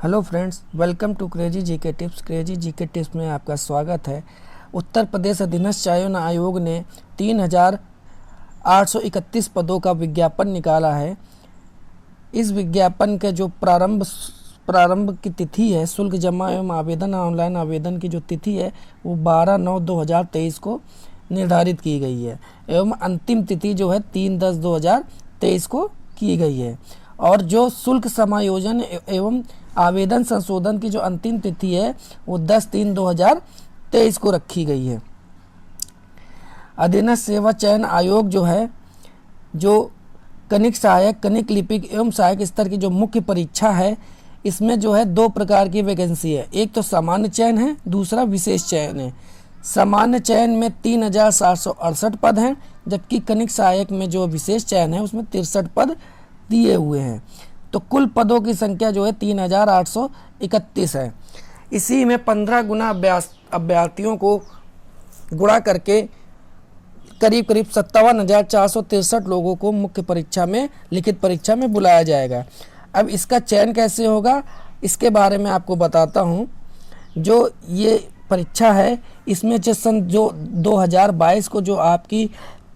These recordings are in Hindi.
Hello friends, welcome to crazy GK tips. Crazy GK tips में आपका स्वागत है। उत्तर प्रदेश अधीनस्थ चयन आयोग ने 3,831 पदों का विज्ञापन निकाला है। इस विज्ञापन के जो प्रारंभ की तिथि है, शुल्क जमा एवं आवेदन ऑनलाइन आवेदन की जो तिथि है वो 12/9/2023 को निर्धारित की गई है एवं अंतिम तिथि जो है 3/10/2023 को की गई है। और जो शुल्क समायोजन एवं आवेदन संशोधन की जो अंतिम तिथि है वो 10/3/2023 को रखी गई है। अधीनस्थ सेवा चयन आयोग जो है, जो कनिक सहायक, कनिक लिपिक एवं सहायक स्तर की जो मुख्य परीक्षा है, इसमें जो है 2 प्रकार की वैकेंसी है। एक तो सामान्य चयन है, दूसरा विशेष चयन है। सामान्य चयन में 3,768 पद हैं, जबकि कनिक सहायक में जो विशेष चयन है उसमें 63 पद दिए हुए हैं। तो कुल पदों की संख्या जो है 3,831 है। इसी में 15 गुना अभ्यर्थियों को गुणा करके करीब 57,463 लोगों को मुख्य परीक्षा में, लिखित परीक्षा में बुलाया जाएगा। अब इसका चयन कैसे होगा, इसके बारे में आपको बताता हूँ। जो ये परीक्षा है, इसमें जो 2022 को जो आपकी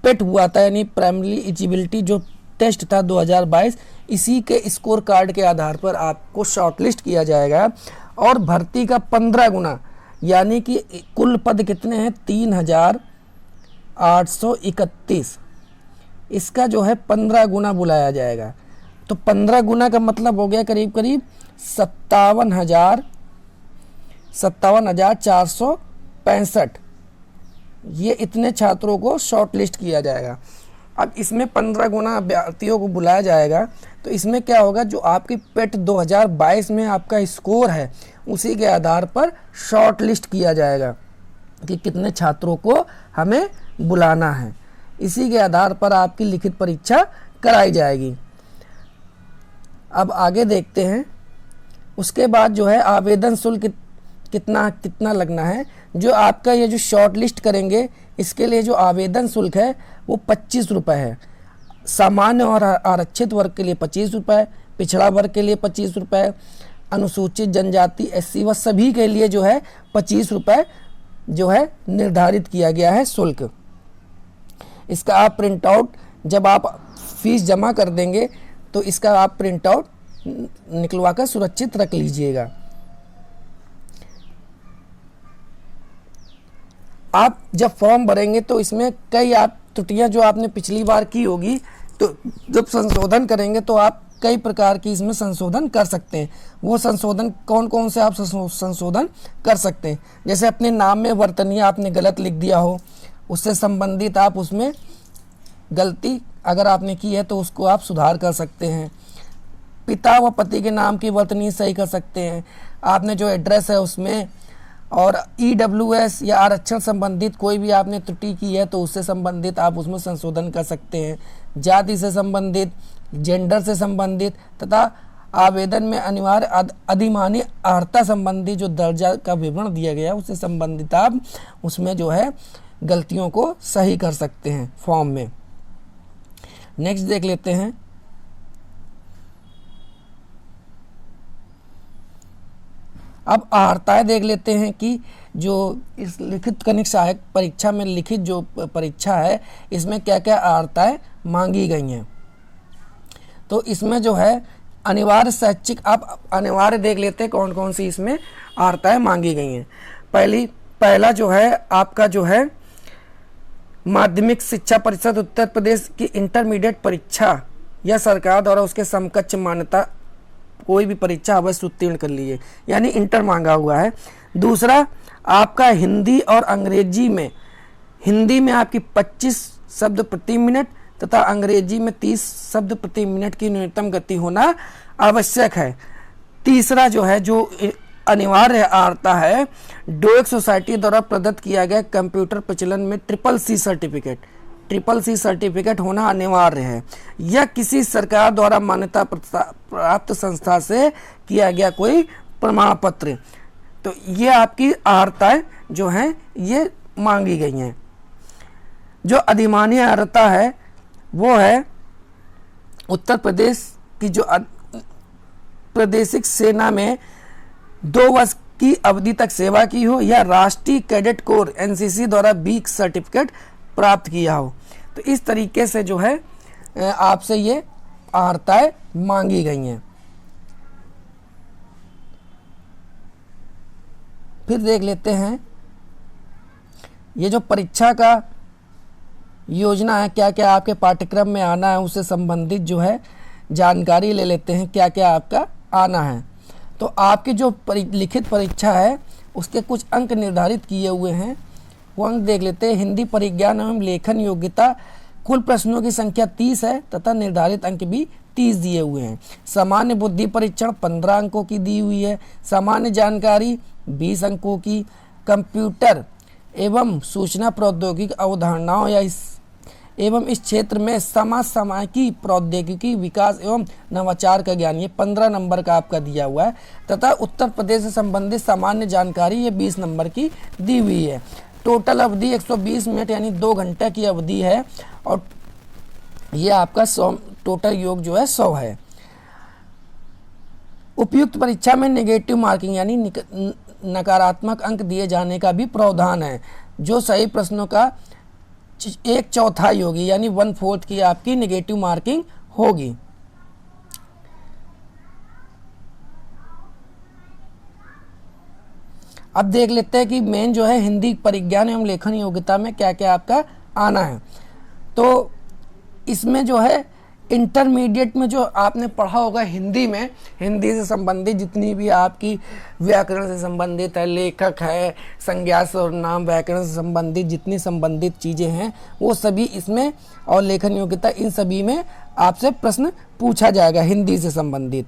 पेट हुआ था, यानी प्राइमरी एलिजिबिलिटी जो टेस्ट था 2022, इसी के स्कोर कार्ड के आधार पर आपको शॉर्टलिस्ट किया जाएगा। और भर्ती का 15 गुना, यानी कि कुल पद कितने हैं, 3,831, इसका जो है 15 गुना बुलाया जाएगा। तो 15 गुना का मतलब हो गया करीब 57,465। ये इतने छात्रों को शॉर्टलिस्ट किया जाएगा। अब इसमें 15 गुना अभ्यर्थियों को बुलाया जाएगा, तो इसमें क्या होगा, जो आपकी पेट 2022 में आपका स्कोर है उसी के आधार पर शॉर्ट लिस्ट किया जाएगा कि कितने छात्रों को हमें बुलाना है। इसी के आधार पर आपकी लिखित परीक्षा कराई जाएगी। अब आगे देखते हैं। उसके बाद जो है आवेदन शुल्क कितना लगना है। जो आपका ये जो शॉर्ट लिस्ट करेंगे, इसके लिए जो आवेदन शुल्क है वो 25 रुपये है। सामान्य और आरक्षित वर्ग के लिए 25 रुपये, पिछड़ा वर्ग के लिए 25 रुपये, अनुसूचित जनजाति SC व सभी के लिए जो है 25 रुपये जो है निर्धारित किया गया है शुल्क। इसका आप प्रिंट आउट, जब आप फीस जमा कर देंगे तो इसका आप प्रिंट आउट निकलवा कर सुरक्षित रख लीजिएगा। आप जब फॉर्म भरेंगे तो इसमें कई आप त्रुटियां जो आपने पिछली बार की होगी, तो जब संशोधन करेंगे तो आप कई प्रकार की इसमें संशोधन कर सकते हैं। वो संशोधन कौन कौन से आप संशोधन कर सकते हैं, जैसे अपने नाम में वर्तनीय आपने गलत लिख दिया हो, उससे संबंधित आप उसमें गलती अगर आपने की है तो उसको आप सुधार कर सकते हैं। पिता व पति के नाम की वर्तनी सही कर सकते हैं। आपने जो एड्रेस है उसमें, और EWS या आरक्षण संबंधित कोई भी आपने त्रुटि की है तो उससे संबंधित आप उसमें संशोधन कर सकते हैं। जाति से संबंधित, जेंडर से संबंधित तथा आवेदन में अनिवार्य अधिमानी अर्हता संबंधी जो दर्जा का विवरण दिया गया है उससे संबंधित आप उसमें जो है गलतियों को सही कर सकते हैं फॉर्म में। नेक्स्ट देख लेते हैं। अब अर्हताएं देख लेते हैं कि जो इस लिखित कनिक सहायक परीक्षा में लिखित जो परीक्षा है, इसमें क्या क्या अर्हताएं मांगी गई हैं। तो इसमें जो है अनिवार्य शैक्षिक, आप अनिवार्य देख लेते हैं कौन कौन सी इसमें अर्हताएं मांगी गई हैं। पहला जो है आपका जो है माध्यमिक शिक्षा परिषद उत्तर प्रदेश की इंटरमीडिएट परीक्षा या सरकार द्वारा उसके समकक्ष मान्यता कोई भी परीक्षा अवश्य उत्तीर्ण कर लीजिए, यानी इंटर मांगा हुआ है। दूसरा आपका हिंदी और अंग्रेजी में, हिंदी में आपकी 25 शब्द प्रति मिनट तथा अंग्रेजी में 30 शब्द प्रति मिनट की न्यूनतम गति होना आवश्यक है। तीसरा जो है, जो अनिवार्य अर्हता है, डोएक सोसाइटी द्वारा प्रदत्त किया गया कंप्यूटर प्रचलन में CCC सर्टिफिकेट होना अनिवार्य है, या किसी सरकार द्वारा मान्यता प्राप्त संस्था से किया गया कोई प्रमाण पत्र। तो ये आपकी अर्हताएं जो हैं ये मांगी गई हैं। जो अधिमान्य अर्हता है वो है उत्तर प्रदेश की जो प्रादेशिक सेना में 2 वर्ष की अवधि तक सेवा की हो या राष्ट्रीय कैडेट कोर एनसीसी द्वारा बी सर्टिफिकेट प्राप्त किया हो। तो इस तरीके से जो है आपसे ये अर्हताएं मांगी गई हैं। फिर देख लेते हैं ये जो परीक्षा का योजना है, क्या क्या आपके पाठ्यक्रम में आना है, उससे संबंधित जो है जानकारी ले लेते हैं, क्या क्या आपका आना है। तो आपकी जो लिखित परीक्षा है उसके कुछ अंक निर्धारित किए हुए हैं, वो अंक देख लेते हैं। हिंदी परिज्ञान एवं लेखन योग्यता, कुल प्रश्नों की संख्या 30 है तथा निर्धारित अंक भी 30 दिए हुए हैं। सामान्य बुद्धि परीक्षण 15 अंकों की दी हुई है। सामान्य जानकारी 20 अंकों की। कंप्यूटर एवं सूचना प्रौद्योगिकी अवधारणाओं या इस क्षेत्र में समसामयिकी प्रौद्योगिकी विकास एवं नवाचार का ज्ञान, ये 15 नंबर का आपका दिया हुआ है। तथा उत्तर प्रदेश से संबंधित सामान्य जानकारी ये 20 नंबर की दी हुई है। टोटल अवधि 120 मिनट यानी 2 घंटे की अवधि है और ये आपका 100 टोटल योग जो है 100 है। उपयुक्त परीक्षा में नेगेटिव मार्किंग यानी नकारात्मक अंक दिए जाने का भी प्रावधान है। जो सही प्रश्नों का 1/4 होगी यानी 1/4 की आपकी नेगेटिव मार्किंग होगी। अब देख लेते हैं कि मेन जो है हिंदी परिज्ञान एवं लेखन योग्यता में क्या क्या आपका आना है। तो इसमें जो है इंटरमीडिएट में जो आपने पढ़ा होगा हिंदी में, हिंदी से संबंधित जितनी भी आपकी व्याकरण से संबंधित है, लेखक है, संज्ञा सर्वनाम, व्याकरण से संबंधित जितनी संबंधित चीज़ें हैं वो सभी इसमें, और लेखन योग्यता, इन सभी में आपसे प्रश्न पूछा जाएगा हिंदी से संबंधित।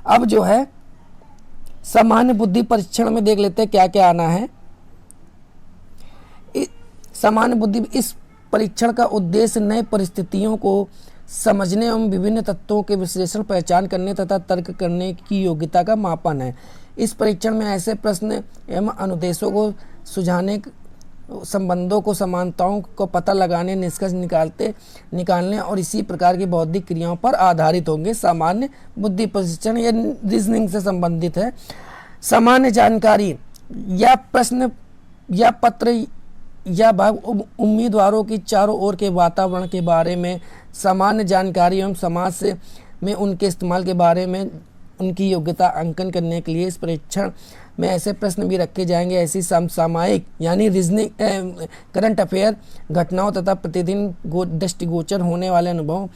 अब जो है सामान्य बुद्धि परीक्षण में देख लेते हैं क्या क्या आना है। सामान्य बुद्धि इस परीक्षण का उद्देश्य नए परिस्थितियों को समझने एवं विभिन्न तत्वों के विश्लेषण, पहचान करने तथा तर्क करने की योग्यता का मापन है। इस परीक्षण में ऐसे प्रश्न एवं अनुदेशों को सुझाने, संबंधों को, समानताओं को पता लगाने, निष्कर्ष निकालने और इसी प्रकार की बौद्धिक क्रियाओं पर आधारित होंगे। सामान्य बुद्धि परीक्षण या रीजनिंग से संबंधित है। सामान्य जानकारी या प्रश्न या पत्र या भाग उम्मीदवारों की चारों ओर के वातावरण के बारे में, सामान्य जानकारी एवं समाज से में उनके इस्तेमाल के बारे में उनकी योग्यता अंकन करने के लिए इस परीक्षण में ऐसे प्रश्न भी रखे जाएंगे। ऐसी समसामयिक यानी रीजनिंग, करंट अफेयर घटनाओं तथा प्रतिदिन दृष्टिगोचर होने वाले अनुभवों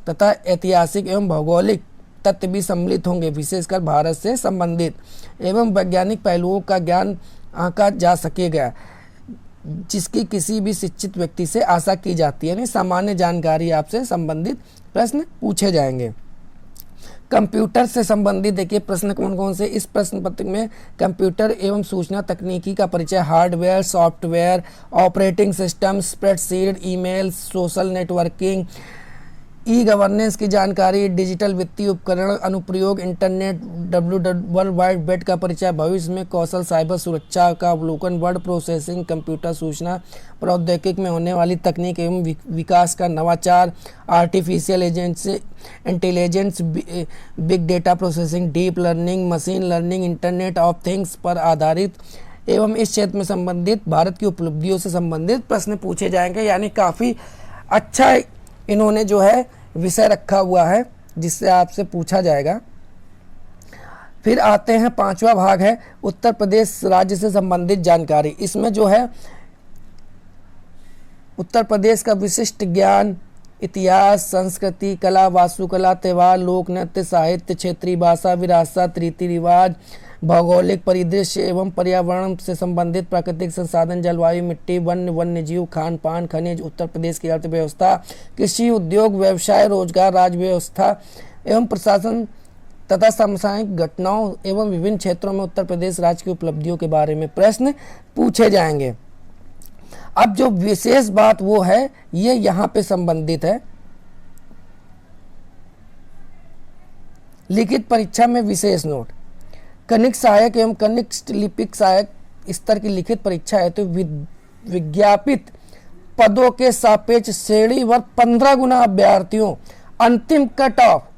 तथा ऐतिहासिक एवं भौगोलिक तथ्य भी सम्मिलित होंगे। विशेषकर भारत से संबंधित एवं वैज्ञानिक पहलुओं का ज्ञान आंका जा सकेगा जिसकी किसी भी शिक्षित व्यक्ति से आशा की जाती है। यानी सामान्य जानकारी आपसे संबंधित प्रश्न पूछे जाएंगे। कंप्यूटर से संबंधित देखिए प्रश्न कौन कौन से। इस प्रश्न पत्र में कंप्यूटर एवं सूचना तकनीकी का परिचय, hardware, software, operating system, spreadsheet, email, social networking, e governance की जानकारी, डिजिटल वित्तीय उपकरण, अनुप्रयोग, इंटरनेट, वर्ल्ड वाइड वेब का परिचय, भविष्य में कौशल, साइबर सुरक्षा का अवलोकन, वर्ड प्रोसेसिंग, कंप्यूटर सूचना प्रौद्योगिकी में होने वाली तकनीक एवं विकास का नवाचार, artificial intelligence, big data processing, deep learning, machine learning, internet of things पर आधारित एवं इस क्षेत्र में संबंधित भारत की उपलब्धियों से संबंधित प्रश्न पूछे जाएंगे। यानी काफ़ी अच्छा इन्होंने जो है विषय रखा हुआ है जिससे आपसे पूछा जाएगा। फिर आते हैं 5वां भाग है उत्तर प्रदेश राज्य से संबंधित जानकारी। इसमें जो है उत्तर प्रदेश का विशिष्ट ज्ञान, इतिहास, संस्कृति, कला, वास्तुकला, त्यौहार, लोक नृत्य, साहित्य, क्षेत्रीय भाषा, विरासत, रीति रिवाज, भौगोलिक परिदृश्य एवं पर्यावरण से संबंधित प्राकृतिक संसाधन, जलवायु, मिट्टी, वन्य जीव, खान पान, खनिज, उत्तर प्रदेश की अर्थव्यवस्था, कृषि, उद्योग, व्यवसाय, रोजगार, राज्य व्यवस्था एवं प्रशासन तथा समसामयिक घटनाओं एवं विभिन्न क्षेत्रों में उत्तर प्रदेश राज्य की उपलब्धियों के बारे में प्रश्न पूछे जाएंगे। अब जो विशेष बात वो है ये यहाँ पे संबंधित है। लिखित परीक्षा में विशेष नोट, कनिक सहायक एवं कनिक लिपिक सहायक स्तर की लिखित परीक्षा है तो विज्ञापित पदों के सापेक्ष श्रेणी वर्ग 15 गुना अभ्यर्थियों, अंतिम कट ऑफ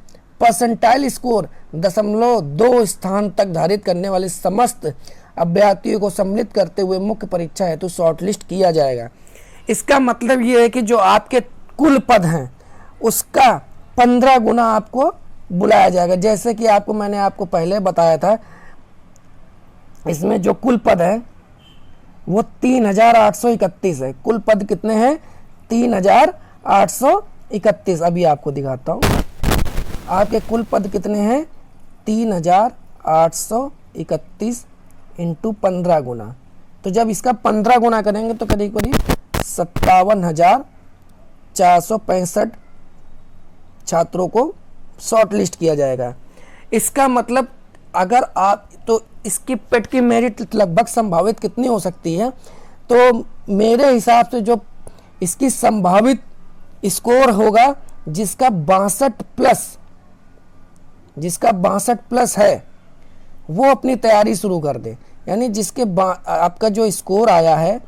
परसेंटाइल स्कोर 0.2 स्थान तक धारित करने वाले समस्त अभ्यर्थियों को सम्मिलित करते हुए मुख्य परीक्षा हेतु शॉर्टलिस्ट किया जाएगा। इसका मतलब ये है कि जो आपके कुल पद हैं उसका 15 गुना आपको बुलाया जाएगा। जैसे कि मैंने आपको पहले बताया था, इसमें जो कुल पद है वो 3831 है। कुल पद कितने हैं? 3831। अभी आपको दिखाता हूँ, आपके कुल पद कितने हैं? 3831 इंटू 15 गुना। तो जब इसका 15 गुना करेंगे तो करीब करीब 57,465 छात्रों को शॉर्ट लिस्ट किया जाएगा। इसका मतलब अगर आप तो इसकी पेट की मेरिट लगभग संभावित कितनी हो सकती है? तो मेरे हिसाब से जो इसकी संभावित स्कोर होगा जिसका 62 प्लस है वो अपनी तैयारी शुरू कर दे। यानी जिसके आपका जो स्कोर आया है,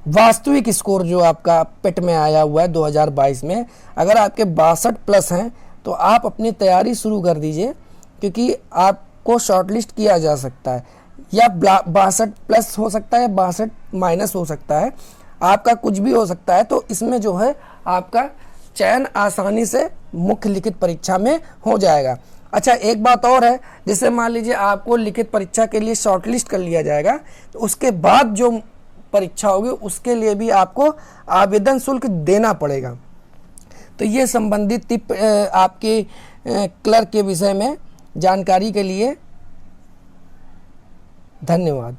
वास्तविक स्कोर जो आपका पेट में आया हुआ है 2022 में, अगर आपके 62 प्लस हैं तो आप अपनी तैयारी शुरू कर दीजिए, क्योंकि आपको शॉर्टलिस्ट किया जा सकता है। या 62 प्लस हो सकता है, 62 माइनस हो सकता है, आपका कुछ भी हो सकता है। तो इसमें जो है आपका चयन आसानी से मुख्य लिखित परीक्षा में हो जाएगा। अच्छा, एक बात और है, जैसे मान लीजिए आपको लिखित परीक्षा के लिए शॉर्टलिस्ट कर लिया जाएगा, तो उसके बाद जो परीक्षा होगी उसके लिए भी आपको आवेदन शुल्क देना पड़ेगा। तो ये संबंधित टिप आपके क्लर्क के विषय में जानकारी के लिए धन्यवाद।